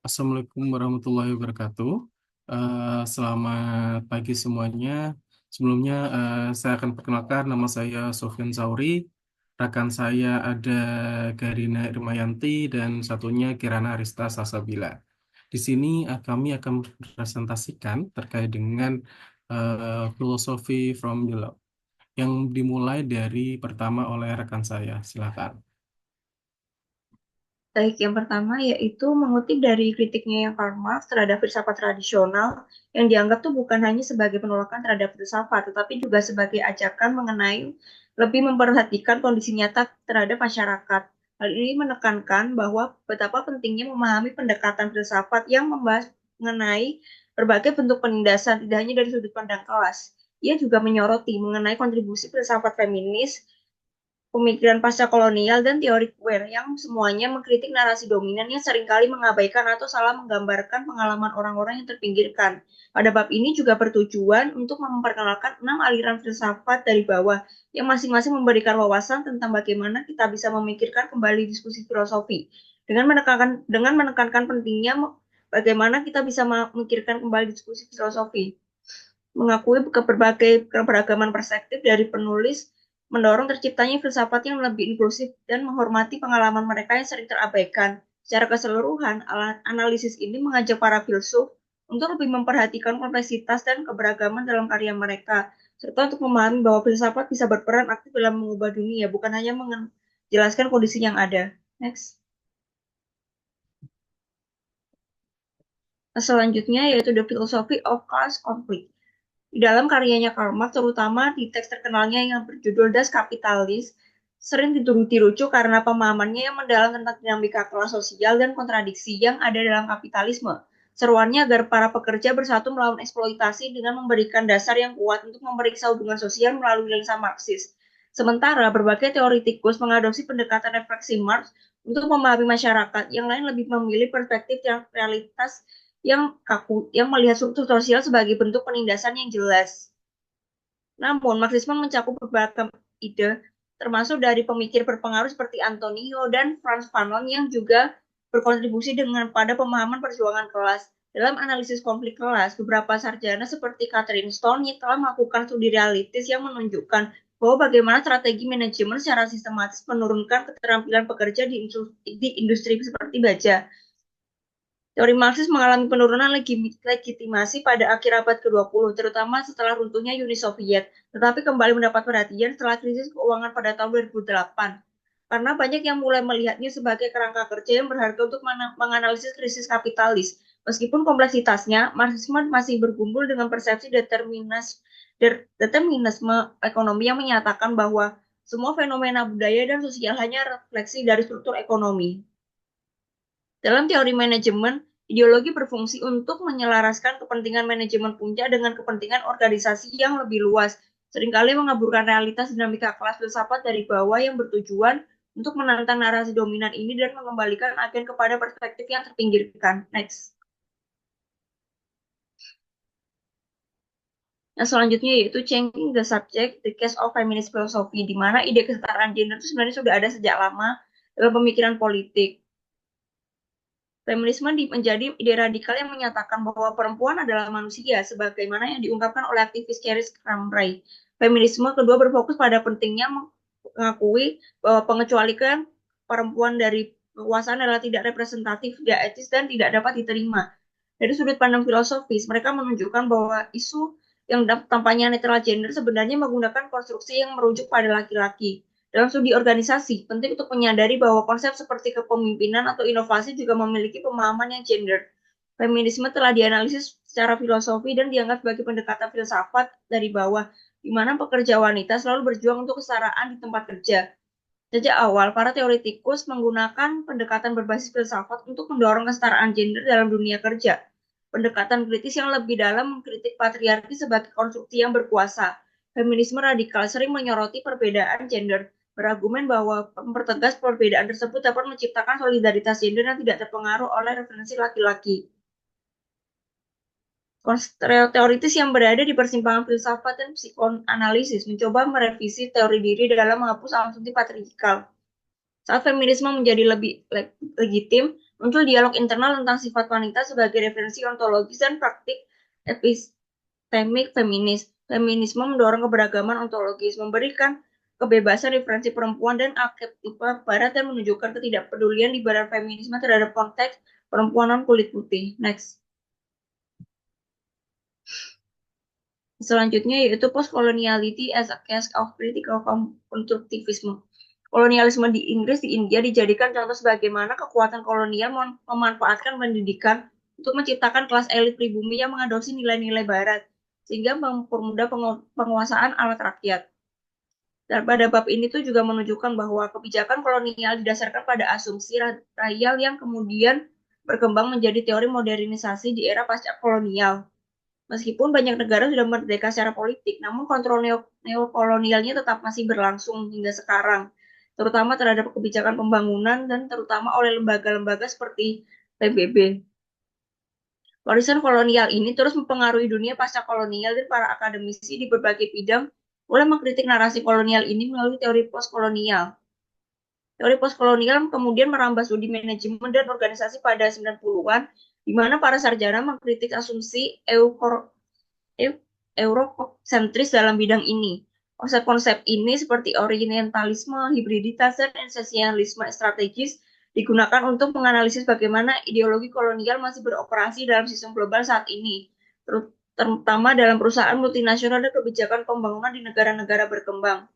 Assalamualaikum warahmatullahi wabarakatuh. Selamat pagi semuanya. Sebelumnya saya akan perkenalkan nama saya Sofyan Sauri. Rekan saya ada Garina Irmayanti dan satunya Kirana Arista Salsabila. Di sini kami akan presentasikan terkait dengan filosofi from below yang dimulai dari pertama oleh rekan saya. Silakan. Baik, yang pertama yaitu mengutip dari kritiknya yang Karl Marx terhadap filsafat tradisional yang dianggap tuh bukan hanya sebagai penolakan terhadap filsafat, tetapi juga sebagai ajakan mengenai lebih memperhatikan kondisi nyata terhadap masyarakat. Hal ini menekankan bahwa betapa pentingnya memahami pendekatan filsafat yang membahas mengenai berbagai bentuk penindasan, tidak hanya dari sudut pandang kelas. Ia juga menyoroti mengenai kontribusi filsafat feminis, pemikiran pasca kolonial, dan teori queer yang semuanya mengkritik narasi dominan yang seringkali mengabaikan atau salah menggambarkan pengalaman orang-orang yang terpinggirkan. Pada bab ini juga bertujuan untuk memperkenalkan 6 aliran filsafat dari bawah yang masing-masing memberikan wawasan tentang bagaimana kita bisa memikirkan kembali diskusi filosofi dengan menekankan pentingnya bagaimana kita bisa memikirkan kembali diskusi filosofi, mengakui berbagai keberagaman perspektif dari penulis, mendorong terciptanya filsafat yang lebih inklusif dan menghormati pengalaman mereka yang sering terabaikan. Secara keseluruhan, analisis ini mengajak para filsuf untuk lebih memperhatikan kompleksitas dan keberagaman dalam karya mereka, serta untuk memahami bahwa filsafat bisa berperan aktif dalam mengubah dunia, bukan hanya menjelaskan kondisi yang ada. Next. Selanjutnya yaitu The Philosophy of Class Conflict. Di dalam karyanya Karl Marx, terutama di teks terkenalnya yang berjudul Das Kapitalis, sering dirujuk karena pemahamannya yang mendalam tentang dinamika kelas sosial dan kontradiksi yang ada dalam kapitalisme. Seruannya agar para pekerja bersatu melawan eksploitasi dengan memberikan dasar yang kuat untuk memeriksa hubungan sosial melalui lensa Marxis. Sementara berbagai teoritikus mengadopsi pendekatan refleksi Marx untuk memahami masyarakat, yang lain lebih memilih perspektif yang realitas yang kaku, yang melihat struktur sosial sebagai bentuk penindasan yang jelas. Namun, Marxisme mencakup beberapa ide, termasuk dari pemikir berpengaruh seperti Antonio dan Franz Fanon yang juga berkontribusi dengan pada pemahaman perjuangan kelas. Dalam analisis konflik kelas, beberapa sarjana seperti Catherine Stone yang telah melakukan studi realistis yang menunjukkan bahwa bagaimana strategi manajemen secara sistematis menurunkan keterampilan pekerja di industri seperti baja. Teori Marxis mengalami penurunan legitimasi pada akhir abad ke-20, terutama setelah runtuhnya Uni Soviet, tetapi kembali mendapat perhatian setelah krisis keuangan pada tahun 2008. Karena banyak yang mulai melihatnya sebagai kerangka kerja yang berharga untuk menganalisis krisis kapitalis. Meskipun kompleksitasnya, Marxisme masih bergumul dengan persepsi determinisme ekonomi yang menyatakan bahwa semua fenomena budaya dan sosial hanya refleksi dari struktur ekonomi. Dalam teori manajemen, ideologi berfungsi untuk menyelaraskan kepentingan manajemen puncak dengan kepentingan organisasi yang lebih luas, seringkali mengaburkan realitas dinamika kelas filsafat dari bawah yang bertujuan untuk menantang narasi dominan ini dan mengembalikan agen kepada perspektif yang terpinggirkan. Next. Yang selanjutnya yaitu Changing the Subject, The Case of Feminist Philosophy, di mana ide kesetaraan gender itu sebenarnya sudah ada sejak lama dalam pemikiran politik. Feminisme menjadi ide radikal yang menyatakan bahwa perempuan adalah manusia, sebagaimana yang diungkapkan oleh aktivis Carrie Cramray. Feminisme kedua berfokus pada pentingnya mengakui bahwa pengecualian perempuan dari kekuasaan adalah tidak representatif, tidak etis, dan tidak dapat diterima. Dari sudut pandang filosofis, mereka menunjukkan bahwa isu yang tampaknya netral gender sebenarnya menggunakan konstruksi yang merujuk pada laki-laki. Dalam studi organisasi, penting untuk menyadari bahwa konsep seperti kepemimpinan atau inovasi juga memiliki pemahaman yang gender. Feminisme telah dianalisis secara filosofi dan dianggap sebagai pendekatan filsafat dari bawah, di mana pekerja wanita selalu berjuang untuk kesetaraan di tempat kerja. Sejak awal, para teoretikus menggunakan pendekatan berbasis filsafat untuk mendorong kesetaraan gender dalam dunia kerja. Pendekatan kritis yang lebih dalam mengkritik patriarki sebagai konstruksi yang berkuasa. Feminisme radikal sering menyoroti perbedaan gender, berargumen bahwa mempertegas perbedaan tersebut dapat menciptakan solidaritas gender yang tidak terpengaruh oleh referensi laki-laki. Teoritis yang berada di persimpangan filsafat dan psikoanalisis mencoba merevisi teori diri dalam menghapus asumsi patriarkal. Saat feminisme menjadi lebih legitim, Muncul dialog internal tentang sifat wanita sebagai referensi ontologis dan praktik epistemik feminis. Feminisme mendorong keberagaman ontologis, memberikan kebebasan referensi perempuan dan arketipe barat dan menunjukkan ketidakpedulian di barat feminisme terhadap konteks perempuan non kulit putih. Next. Selanjutnya yaitu post-coloniality as a case of critical constructivism. Kolonialisme di Inggris di India dijadikan contoh sebagaimana kekuatan kolonial memanfaatkan pendidikan untuk menciptakan kelas elit pribumi yang mengadopsi nilai-nilai barat, sehingga mempermudah penguasaan alat rakyat. Dan pada bab ini tuh juga menunjukkan bahwa kebijakan kolonial didasarkan pada asumsi rasial yang kemudian berkembang menjadi teori modernisasi di era pasca kolonial. Meskipun banyak negara sudah merdeka secara politik, namun kontrol neokolonialnya tetap masih berlangsung hingga sekarang, terutama terhadap kebijakan pembangunan dan terutama oleh lembaga-lembaga seperti PBB. Warisan kolonial ini terus mempengaruhi dunia pasca kolonial dan para akademisi di berbagai bidang mulai mengkritik narasi kolonial ini melalui teori postkolonial. Teori postkolonial kemudian merambah studi manajemen dan organisasi pada 90-an, di mana para sarjana mengkritik asumsi eurosentris dalam bidang ini. Konsep-konsep ini seperti orientalisme, hibriditas, dan esensialisme strategis digunakan untuk menganalisis bagaimana ideologi kolonial masih beroperasi dalam sistem global saat ini, terutama dalam perusahaan multinasional dan kebijakan pembangunan di negara-negara berkembang.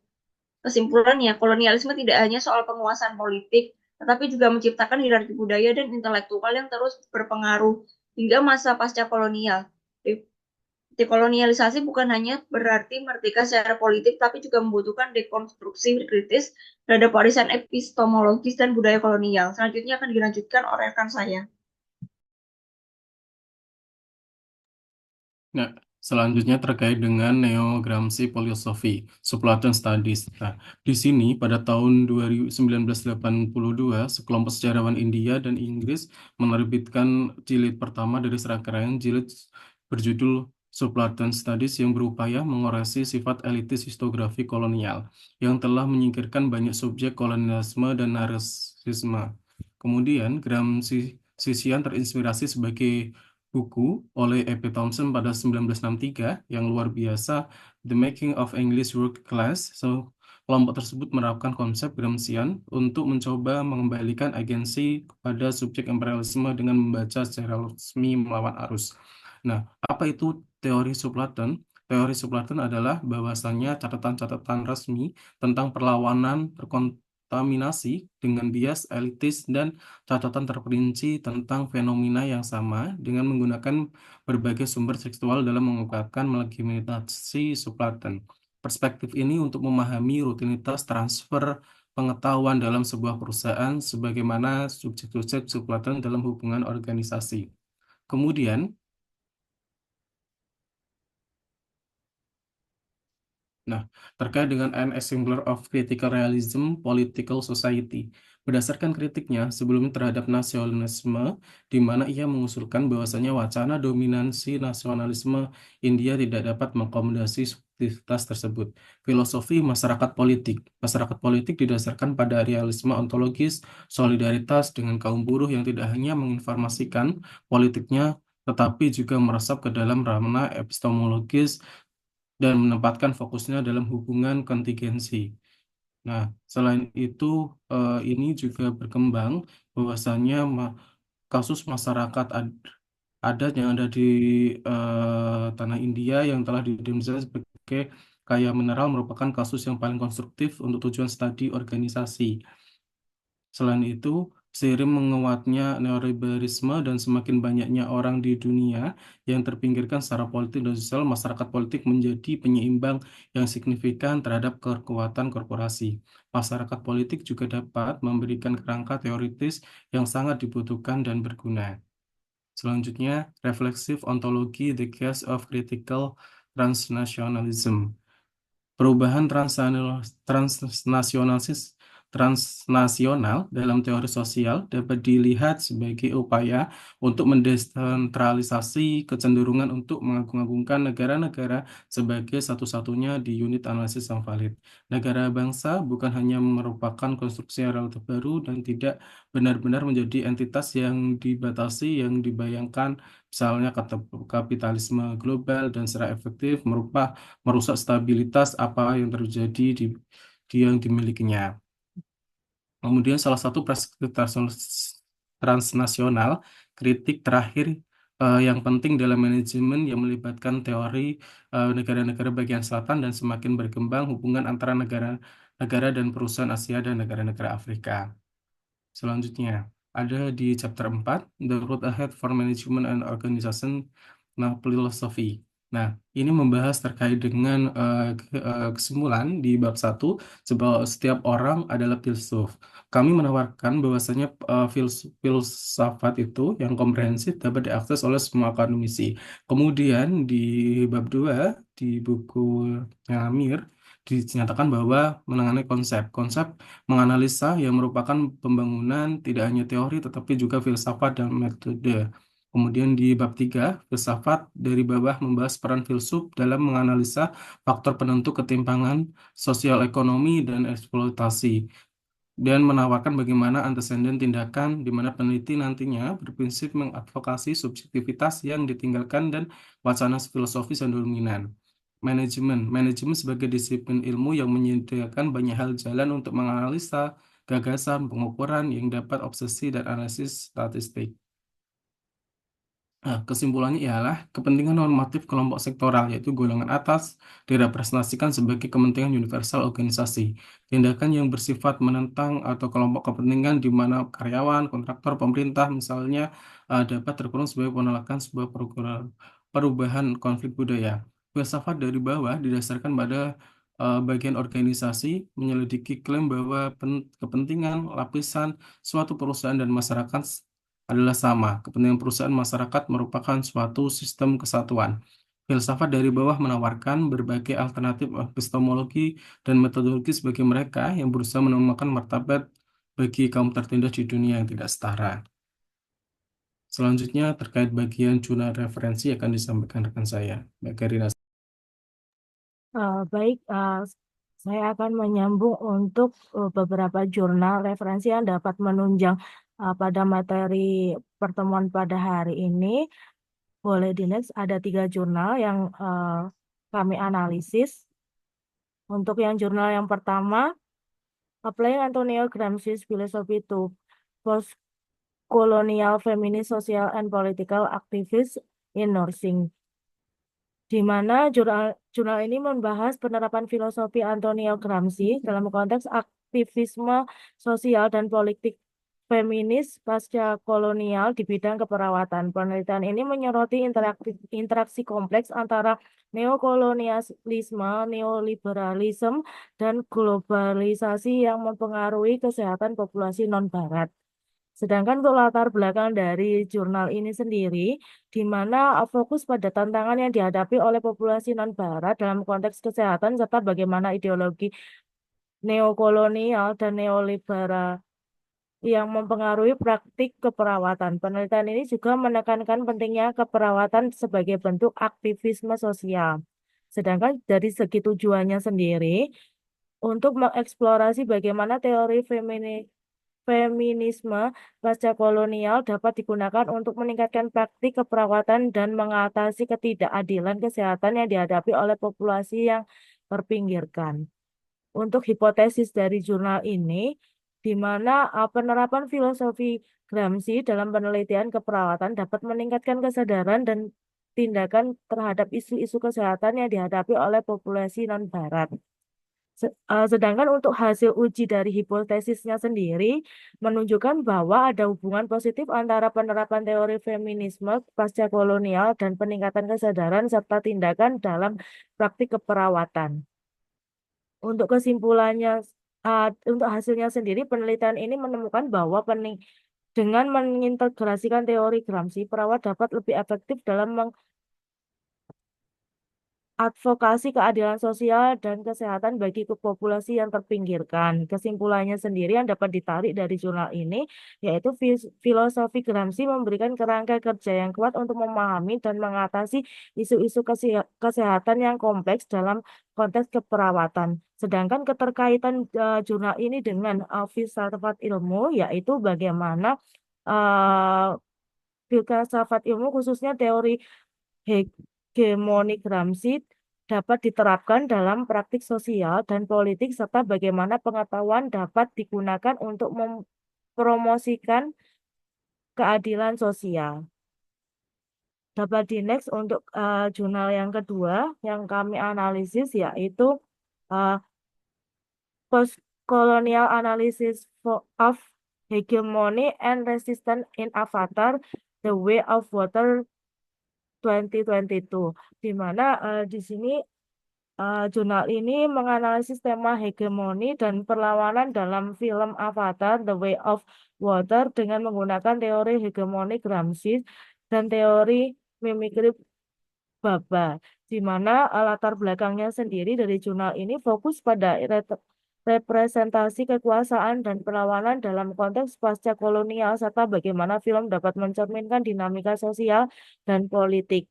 Kesimpulannya, kolonialisme tidak hanya soal penguasaan politik, tetapi juga menciptakan hierarki budaya dan intelektual yang terus berpengaruh hingga masa pasca kolonial. Dekolonialisasi bukan hanya berarti merdeka secara politik, tapi juga membutuhkan dekonstruksi kritis terhadap warisan epistemologis dan budaya kolonial. Selanjutnya akan dilanjutkan oleh rekan saya. Nah, selanjutnya terkait dengan Neo-Gramsci Philosophy, Suppleton Studies. Nah, di sini pada tahun 1982, sekelompok sejarawan India dan Inggris menerbitkan jilid pertama dari serangkaian jilid berjudul Suppleton Studies yang berupaya mengoreksi sifat elitis historiografi kolonial yang telah menyingkirkan banyak subjek kolonialisme dan narsisme. Kemudian, Gramscian terinspirasi sebagai buku oleh E.P. Thompson pada 1963 yang luar biasa, The Making of English Working Class. So, kelompok tersebut menerapkan konsep Gramscian untuk mencoba mengembalikan agensi kepada subjek imperialisme dengan membaca secara resmi melawan arus. Nah, apa itu teori Supleton? Teori Supleton adalah bahwasannya catatan-catatan resmi tentang perlawanan terkontaminasi dengan bias elitis dan catatan terperinci tentang fenomena yang sama dengan menggunakan berbagai sumber tekstual dalam mengungkapkan legitimasi Supleton. Perspektif ini untuk memahami rutinitas transfer pengetahuan dalam sebuah perusahaan sebagaimana subjek-subjek Supleton dalam hubungan organisasi. Kemudian, nah, terkait dengan An Exemplar of Critical Realism, Political Society. Berdasarkan kritiknya sebelumnya terhadap nasionalisme, di mana ia mengusulkan bahwasanya wacana dominansi nasionalisme India tidak dapat mengakomodasi subjektivitas tersebut. Filosofi masyarakat politik. Masyarakat politik didasarkan pada realisme ontologis, solidaritas dengan kaum buruh yang tidak hanya menginformasikan politiknya, tetapi juga meresap ke dalam ranah epistemologis dan menempatkan fokusnya dalam hubungan kontingensi. Nah, selain itu, ini juga berkembang bahwasannya kasus masyarakat adat yang ada di tanah India yang telah didefinisikan sebagai kaya mineral merupakan kasus yang paling konstruktif untuk tujuan studi organisasi. Selain itu, seiring menguatnya neoliberalisme dan semakin banyaknya orang di dunia yang terpinggirkan secara politik dan sosial, masyarakat politik menjadi penyeimbang yang signifikan terhadap kekuatan korporasi. Masyarakat politik juga dapat memberikan kerangka teoritis yang sangat dibutuhkan dan berguna. Selanjutnya, refleksif ontologi The Case of Critical Transnationalism. Perubahan transnasionalis transnasional dalam teori sosial dapat dilihat sebagai upaya untuk mendesentralisasi kecenderungan untuk mengagung-agungkan negara-negara sebagai satu-satunya di unit analisis yang valid. Negara bangsa bukan hanya merupakan konstruksi yang relatif baru dan tidak benar-benar menjadi entitas yang dibatasi, yang dibayangkan, misalnya kata kapitalisme global dan secara efektif merusak stabilitas apa yang terjadi di yang dimilikinya. Kemudian salah satu perspektif transnasional kritik terakhir yang penting dalam manajemen yang melibatkan teori negara-negara bagian selatan dan semakin berkembang hubungan antara negara-negara dan perusahaan Asia dan negara-negara Afrika. Selanjutnya, ada di chapter 4, The Road Ahead for Management and Organization, nah, Philosophy. Nah, ini membahas terkait dengan kesimpulan di bab 1, sebab setiap orang adalah filsuf. Kami menawarkan bahwasanya filsafat itu yang komprehensif dapat diakses oleh semua akademisi. Kemudian di bab 2, di buku yang Amir, dinyatakan bahwa menangani konsep menganalisa yang merupakan pembangunan tidak hanya teori tetapi juga filsafat dan metode. Kemudian di bab 3, filsafat dari bawah membahas peran filsuf dalam menganalisa faktor penentu ketimpangan sosial ekonomi dan eksploitasi dan menawarkan bagaimana anteseden tindakan di mana peneliti nantinya berprinsip mengadvokasi subjektivitas yang ditinggalkan dan wacana filosofis yang dominan. Manajemen sebagai disiplin ilmu yang menyediakan banyak hal jalan untuk menganalisa gagasan, pengukuran yang dapat obsesi dan analisis statistik. Nah, kesimpulannya ialah kepentingan normatif kelompok sektoral, yaitu golongan atas, direpresentasikan sebagai kepentingan universal organisasi. Tindakan yang bersifat menentang atau kelompok kepentingan di mana karyawan, kontraktor, pemerintah misalnya dapat terkurung sebagai penolakan sebuah perubahan konflik budaya. Filsafat dari bawah didasarkan pada bagian organisasi menyelidiki klaim bahwa kepentingan lapisan suatu perusahaan dan masyarakat adalah sama. Kepentingan perusahaan masyarakat merupakan suatu sistem kesatuan. Filsafat dari bawah menawarkan berbagai alternatif epistemologi dan metodologi bagi mereka yang berusaha menemukan martabat bagi kaum tertindas di dunia yang tidak setara. Selanjutnya terkait bagian jurnal referensi akan disampaikan rekan saya, Mbak Karina. Baik, saya akan menyambung untuk beberapa jurnal referensi yang dapat menunjang pada materi pertemuan pada hari ini. Boleh di next, ada 3 jurnal yang kami analisis. Untuk yang jurnal yang pertama, Applying Antonio Gramsci's Philosophy to Post-Colonial Feminist Social and Political Activists in Nursing, di mana jurnal ini membahas penerapan filosofi Antonio Gramsci dalam konteks aktivisme sosial dan politik feminis pasca kolonial di bidang keperawatan. Penelitian ini menyoroti interaksi kompleks antara neokolonialisme, neoliberalisme, dan globalisasi yang mempengaruhi kesehatan populasi non-Barat. Sedangkan untuk latar belakang dari jurnal ini sendiri, di mana fokus pada tantangan yang dihadapi oleh populasi non-Barat dalam konteks kesehatan serta bagaimana ideologi neokolonial dan neoliberal yang mempengaruhi praktik keperawatan. Penelitian ini juga menekankan pentingnya keperawatan sebagai bentuk aktivisme sosial. Sedangkan dari segi tujuannya sendiri, untuk mengeksplorasi bagaimana teori feminisme pasca kolonial dapat digunakan untuk meningkatkan praktik keperawatan dan mengatasi ketidakadilan kesehatan yang dihadapi oleh populasi yang terpinggirkan. Untuk hipotesis dari jurnal ini, di mana penerapan filosofi Gramsci dalam penelitian keperawatan dapat meningkatkan kesadaran dan tindakan terhadap isu-isu kesehatan yang dihadapi oleh populasi non-Barat. Sedangkan untuk hasil uji dari hipotesisnya sendiri menunjukkan bahwa ada hubungan positif antara penerapan teori feminisme pasca kolonial dan peningkatan kesadaran serta tindakan dalam praktik keperawatan. Untuk kesimpulannya, untuk hasilnya sendiri, penelitian ini menemukan bahwa dengan mengintegrasikan teori Gramsci, perawat dapat lebih efektif dalam advokasi keadilan sosial dan kesehatan bagi populasi yang terpinggirkan. Kesimpulannya sendiri yang dapat ditarik dari jurnal ini, yaitu filosofi Gramsci memberikan kerangka kerja yang kuat untuk memahami dan mengatasi isu-isu kesehatan yang kompleks dalam konteks keperawatan. Sedangkan keterkaitan jurnal ini dengan filsafat ilmu, yaitu bagaimana uh, filsafat ilmu khususnya teori hegemoni Gramsci dapat diterapkan dalam praktik sosial dan politik serta bagaimana pengetahuan dapat digunakan untuk mempromosikan keadilan sosial. Dapat di next untuk jurnal yang kedua yang kami analisis yaitu uh, Post-Colonial Analysis of Hegemony and Resistance in Avatar, The Way of Water 2022, di mana di sini jurnal ini menganalisis tema hegemoni dan perlawanan dalam film Avatar The Way of Water dengan menggunakan teori hegemoni Gramsci dan teori mimikri Baba, di mana latar belakangnya sendiri dari jurnal ini fokus pada representasi kekuasaan dan perlawanan dalam konteks pasca kolonial serta bagaimana film dapat mencerminkan dinamika sosial dan politik.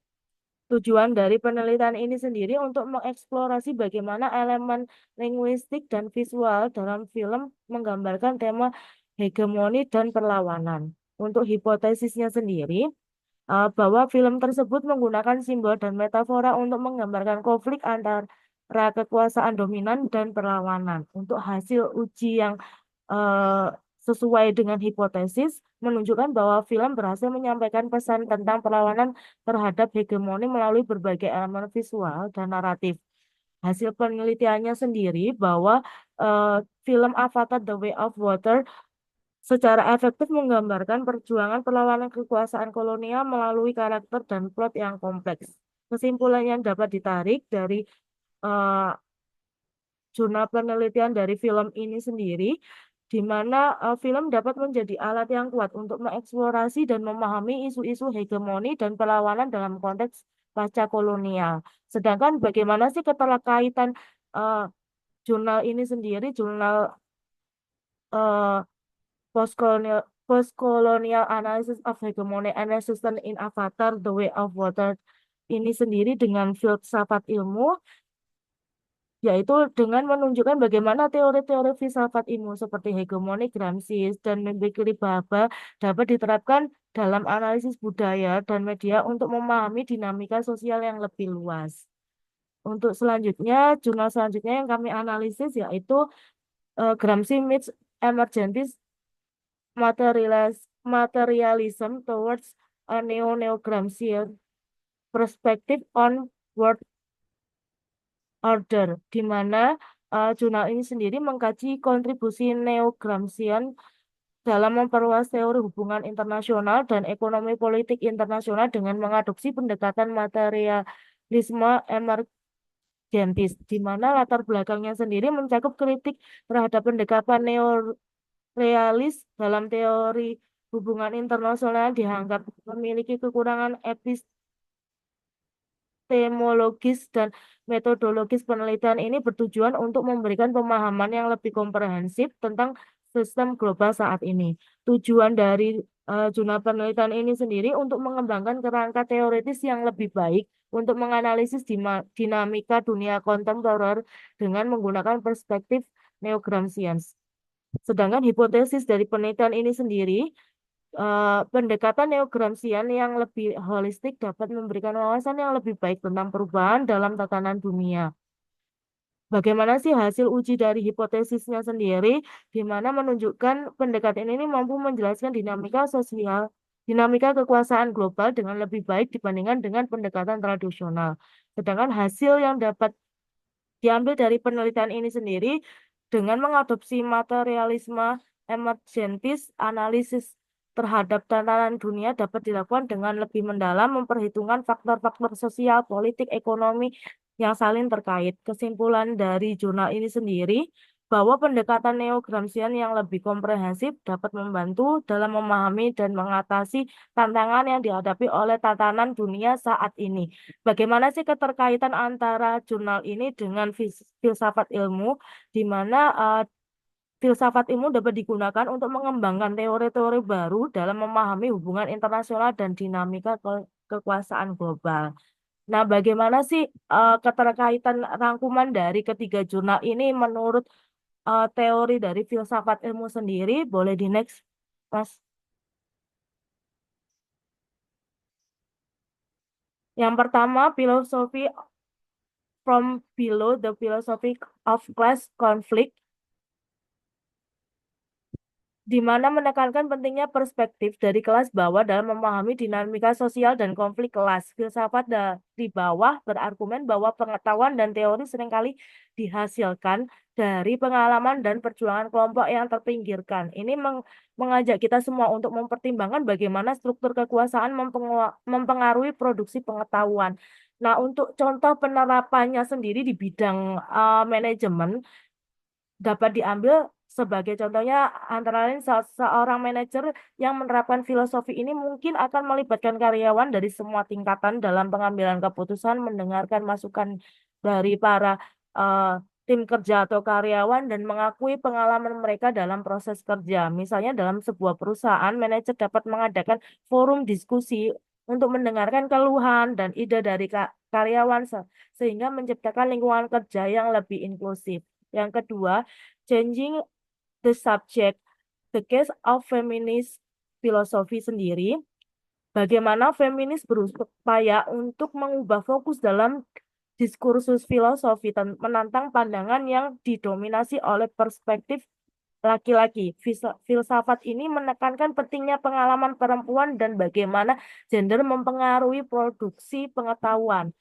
Tujuan dari penelitian ini sendiri untuk mengeksplorasi bagaimana elemen linguistik dan visual dalam film menggambarkan tema hegemoni dan perlawanan. Untuk hipotesisnya sendiri, bahwa film tersebut menggunakan simbol dan metafora untuk menggambarkan konflik antara kekuasaan dominan dan perlawanan. Untuk hasil uji yang eh, sesuai dengan hipotesis, menunjukkan bahwa film berhasil menyampaikan pesan tentang perlawanan terhadap hegemoni melalui berbagai elemen visual dan naratif. Hasil penelitiannya sendiri bahwa eh, film Avatar The Way of Water secara efektif menggambarkan perjuangan perlawanan kekuasaan kolonial melalui karakter dan plot yang kompleks. Kesimpulan yang dapat ditarik dari eh, jurnal penelitian dari film ini sendiri, di mana film dapat menjadi alat yang kuat untuk mengeksplorasi dan memahami isu-isu hegemoni dan perlawanan dalam konteks pasca kolonial. Sedangkan bagaimana sih keterkaitan eh, jurnal ini sendiri, jurnal eh, Post-colonial analysis of hegemony and resistance in Avatar, The Way of Water ini sendiri dengan filsafat ilmu, yaitu dengan menunjukkan bagaimana teori-teori filsafat ilmu seperti hegemoni Gramsci dan mimikri Baba dapat diterapkan dalam analisis budaya dan media untuk memahami dinamika sosial yang lebih luas. Untuk selanjutnya, jurnal selanjutnya yang kami analisis yaitu Gramsci Meets Emergentis Materialism Towards a Neo-Gramscian Perspective on World Order, di mana jurnal ini sendiri mengkaji kontribusi Neo-Gramscian dalam memperluas teori hubungan internasional dan ekonomi politik internasional dengan mengadopsi pendekatan materialisme emergentis, di mana latar belakangnya sendiri mencakup kritik terhadap pendekatan realis dalam teori hubungan internasional dianggap memiliki kekurangan epistemologis dan metodologis. Penelitian ini bertujuan untuk memberikan pemahaman yang lebih komprehensif tentang sistem global saat ini. Tujuan dari jurnal penelitian ini sendiri untuk mengembangkan kerangka teoritis yang lebih baik untuk menganalisis dinamika dunia kontemporer dengan menggunakan perspektif neo-Gramscian. Sedangkan hipotesis dari penelitian ini sendiri, pendekatan neo-Gramscian yang lebih holistik dapat memberikan wawasan yang lebih baik tentang perubahan dalam tatanan dunia. Bagaimana sih hasil uji dari hipotesisnya sendiri, di mana menunjukkan pendekatan ini mampu menjelaskan dinamika sosial, dinamika kekuasaan global dengan lebih baik dibandingkan dengan pendekatan tradisional. Sedangkan hasil yang dapat diambil dari penelitian ini sendiri dengan mengadopsi materialisme emergentis, analisis terhadap tantangan dunia dapat dilakukan dengan lebih mendalam, memperhitungkan faktor-faktor sosial, politik, ekonomi yang saling terkait. Kesimpulan dari jurnal ini sendiri bahwa pendekatan neo-Gramscian yang lebih komprehensif dapat membantu dalam memahami dan mengatasi tantangan yang dihadapi oleh tatanan dunia saat ini. Bagaimana sih keterkaitan antara jurnal ini dengan filsafat ilmu, di mana filsafat ilmu dapat digunakan untuk mengembangkan teori-teori baru dalam memahami hubungan internasional dan dinamika kekuasaan global. Nah, bagaimana sih keterkaitan rangkuman dari ketiga jurnal ini menurut teori dari filsafat ilmu sendiri? Boleh di next, Mas. Yang pertama, filosofi from below, the philosophy of class conflict, di mana menekankan pentingnya perspektif dari kelas bawah dalam memahami dinamika sosial dan konflik kelas. Filsafat dari bawah berargumen bahwa pengetahuan dan teori seringkali dihasilkan dari pengalaman dan perjuangan kelompok yang terpinggirkan. Ini mengajak kita semua untuk mempertimbangkan bagaimana struktur kekuasaan mempengaruhi produksi pengetahuan. Nah, untuk contoh penerapannya sendiri di bidang manajemen, dapat diambil sebagai contohnya antara lain seorang manajer yang menerapkan filosofi ini mungkin akan melibatkan karyawan dari semua tingkatan dalam pengambilan keputusan, mendengarkan masukan dari para tim kerja atau karyawan dan mengakui pengalaman mereka dalam proses kerja. Misalnya dalam sebuah perusahaan, manajer dapat mengadakan forum diskusi untuk mendengarkan keluhan dan ide dari karyawan sehingga menciptakan lingkungan kerja yang lebih inklusif. Yang kedua, changing the subject, the case of feminist filosofi sendiri, bagaimana feminis berupaya untuk mengubah fokus dalam diskursus filosofi dan menantang pandangan yang didominasi oleh perspektif laki-laki. Filsafat ini menekankan pentingnya pengalaman perempuan dan bagaimana gender mempengaruhi produksi pengetahuan.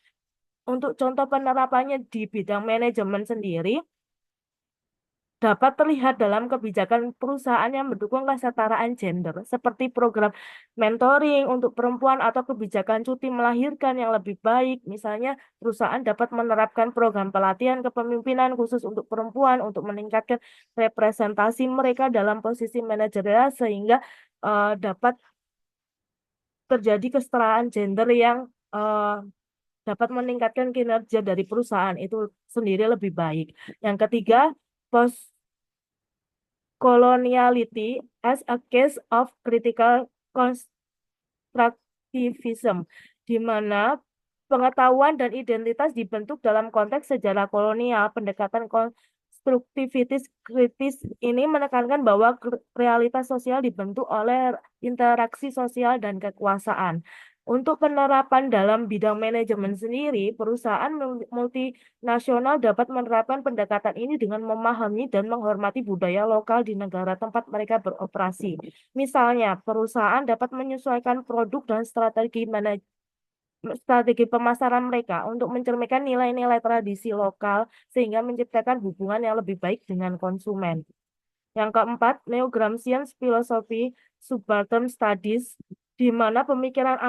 Untuk contoh penerapannya di bidang manajemen sendiri, dapat terlihat dalam kebijakan perusahaan yang mendukung kesetaraan gender, seperti program mentoring untuk perempuan atau kebijakan cuti melahirkan yang lebih baik. Misalnya, perusahaan dapat menerapkan program pelatihan kepemimpinan khusus untuk perempuan untuk meningkatkan representasi mereka dalam posisi manajerial sehingga dapat terjadi kesetaraan gender yang dapat meningkatkan kinerja dari perusahaan itu sendiri lebih baik. Yang ketiga, coloniality as a case of critical constructivism, di mana pengetahuan dan identitas dibentuk dalam konteks sejarah kolonial. Pendekatan konstruktivitis kritis ini menekankan bahwa realitas sosial dibentuk oleh interaksi sosial dan kekuasaan. Untuk penerapan dalam bidang manajemen sendiri, perusahaan multinasional dapat menerapkan pendekatan ini dengan memahami dan menghormati budaya lokal di negara tempat mereka beroperasi. Misalnya, perusahaan dapat menyesuaikan produk dan strategi pemasaran mereka untuk mencerminkan nilai-nilai tradisi lokal sehingga menciptakan hubungan yang lebih baik dengan konsumen. Yang keempat, Neo-Gramscian Philosophy Subaltern Studies, di mana pemikiran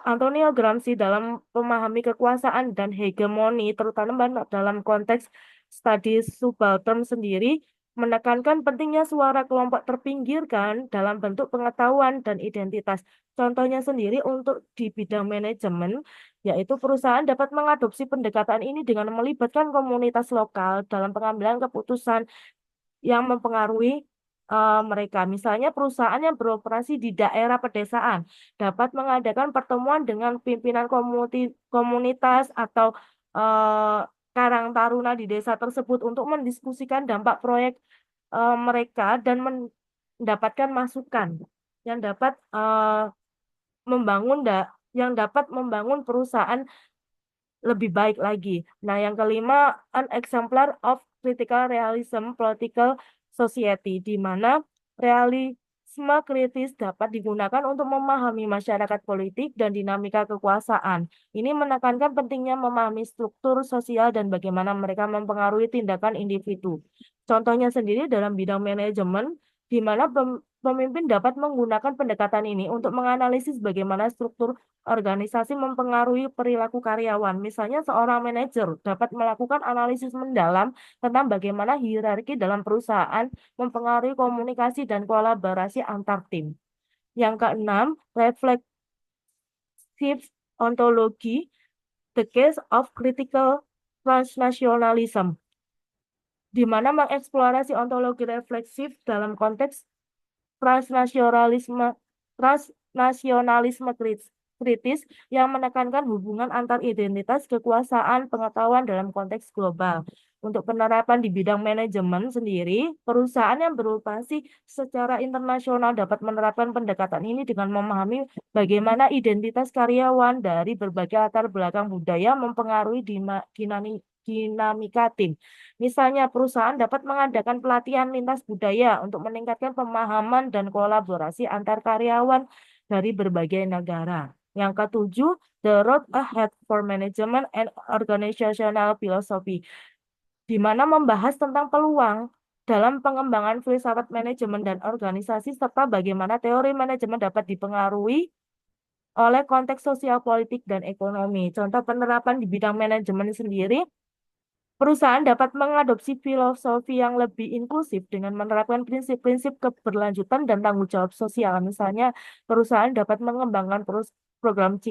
Antonio Gramsci dalam memahami kekuasaan dan hegemoni, terutama dalam konteks studi subaltern sendiri, menekankan pentingnya suara kelompok terpinggirkan dalam bentuk pengetahuan dan identitas. Contohnya sendiri untuk di bidang manajemen, yaitu perusahaan dapat mengadopsi pendekatan ini dengan melibatkan komunitas lokal dalam pengambilan keputusan yang mempengaruhi mereka. Misalnya perusahaan yang beroperasi di daerah pedesaan dapat mengadakan pertemuan dengan pimpinan komunitas atau karang taruna di desa tersebut untuk mendiskusikan dampak proyek mereka dan mendapatkan masukan yang dapat yang dapat membangun perusahaan lebih baik lagi. Nah, yang kelima, an exemplar of critical realism political society, di mana realisme kritis dapat digunakan untuk memahami masyarakat politik dan dinamika kekuasaan. Ini menekankan pentingnya memahami struktur sosial dan bagaimana mereka mempengaruhi tindakan individu. Contohnya sendiri dalam bidang manajemen, di mana Pemimpin dapat menggunakan pendekatan ini untuk menganalisis bagaimana struktur organisasi mempengaruhi perilaku karyawan. Misalnya, seorang manajer dapat melakukan analisis mendalam tentang bagaimana hierarki dalam perusahaan mempengaruhi komunikasi dan kolaborasi antar tim. Yang keenam, refleksif ontologi, the case of critical transnationalism, di mana mengeksplorasi ontologi refleksif dalam konteks transnasionalisme transnasionalisme kritis yang menekankan hubungan antar identitas, kekuasaan, pengetahuan dalam konteks global. Untuk penerapan di bidang manajemen sendiri, perusahaan yang beroperasi secara internasional dapat menerapkan pendekatan ini dengan memahami bagaimana identitas karyawan dari berbagai latar belakang budaya mempengaruhi dinamika tim. Misalnya, perusahaan dapat mengadakan pelatihan lintas budaya untuk meningkatkan pemahaman dan kolaborasi antar karyawan dari berbagai negara. Yang ketujuh, The Road Ahead for Management and Organizational Philosophy, di mana membahas tentang peluang dalam pengembangan filsafat manajemen dan organisasi serta bagaimana teori manajemen dapat dipengaruhi oleh konteks sosial, politik, dan ekonomi. Contoh penerapan di bidang manajemen sendiri, perusahaan dapat mengadopsi filosofi yang lebih inklusif dengan menerapkan prinsip-prinsip keberlanjutan dan tanggung jawab sosial. Misalnya, perusahaan dapat mengembangkan program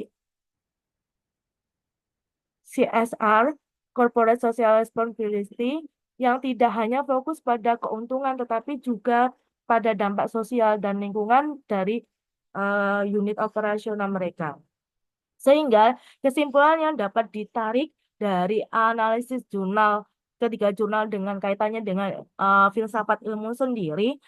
CSR, Corporate Social Responsibility, yang tidak hanya fokus pada keuntungan, tetapi juga pada dampak sosial dan lingkungan dari unit operasional mereka. Sehingga kesimpulan yang dapat ditarik dari analisis ketiga jurnal dengan kaitannya dengan filsafat ilmu sendiri,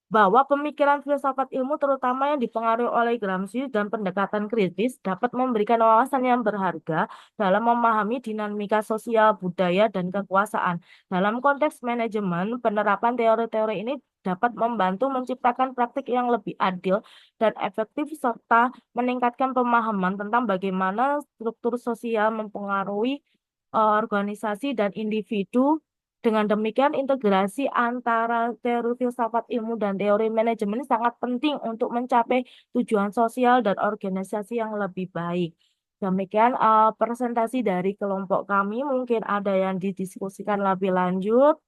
bahwa pemikiran filsafat ilmu terutama yang dipengaruhi oleh Gramsci dan pendekatan kritis dapat memberikan wawasan yang berharga dalam memahami dinamika sosial, budaya, dan kekuasaan. Dalam konteks manajemen, penerapan teori-teori ini dapat membantu menciptakan praktik yang lebih adil dan efektif serta meningkatkan pemahaman tentang bagaimana struktur sosial mempengaruhi organisasi dan individu. Dengan demikian, integrasi antara teori filsafat ilmu dan teori manajemen sangat penting untuk mencapai tujuan sosial dan organisasi yang lebih baik. Demikian presentasi dari kelompok kami. Mungkin ada yang didiskusikan lebih lanjut.